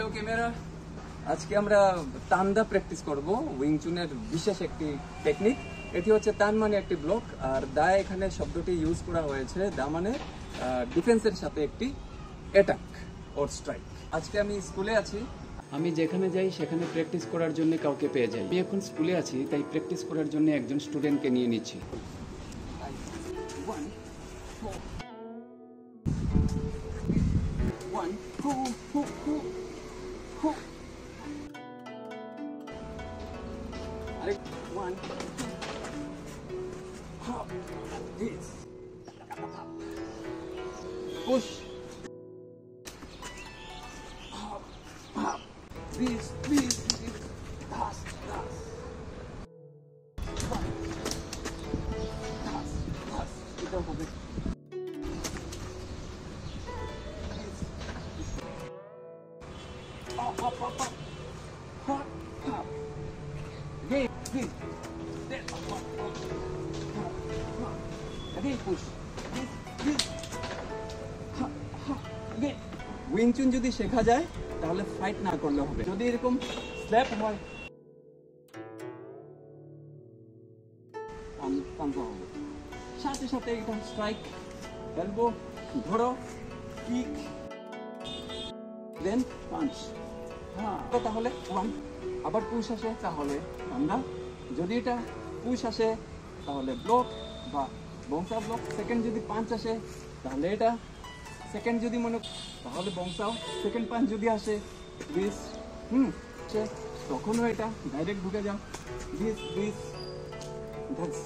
Hello camera, আজকে আমরা তান্দা practice করব। উইং চুনের বিশেষ একটি টেকনিক। এটি হচ্ছে তান মানে একটি ব্লক, আর দা এখানে শব্দটি ইউজ করা হয়েছে। দা মানে ডিফেন্সের সাথে একটি অ্যাটাক অর স্ট্রাইক। আজকে আমি স্কুলে আছি, আমি যেখানে যাই সেখানে প্র্যাকটিস করার জন্য কাউকে পেয়ে যাই। আমি এখন স্কুলে আছি, তাই প্র্যাকটিস করার জন্য একজন স্টুডেন্টকে নিয়ে নিচ্ছি। One, hop, this, push, hop, hop, this, das, one, das, এটা হবে। Hop, hop, hop, hop, hop, hop. This, that, hop, hop, hop, hop. Again push. This, hop, hop. Again. Wing চুন যদি শেখা যায় তাহলে ফাইট না করলে হবে। যদি এরকম স্ল্যাপ হয় টানতে হবে, সাথে সাথে এটা স্ট্রাইক, এলবো, ধরো, কিক, দেন পাঞ্চ। হ্যাঁ, তাহলে ওয়ান। আবার পুশ আসে তাহলে আমরা, যদি এটা পুশ আসে তাহলে ব্লক বা বংসা ব্লক। সেকেন্ড যদি পাঞ্চ আসে তাহলে এটা সেকেন্ড, যদি মনে তাহলে বংসাও। সেকেন্ড পাঞ্চ যদি আসে দিস, তখনও এটা ডাইরেক্ট ঢুকে যাও, দিস, দ্যাটস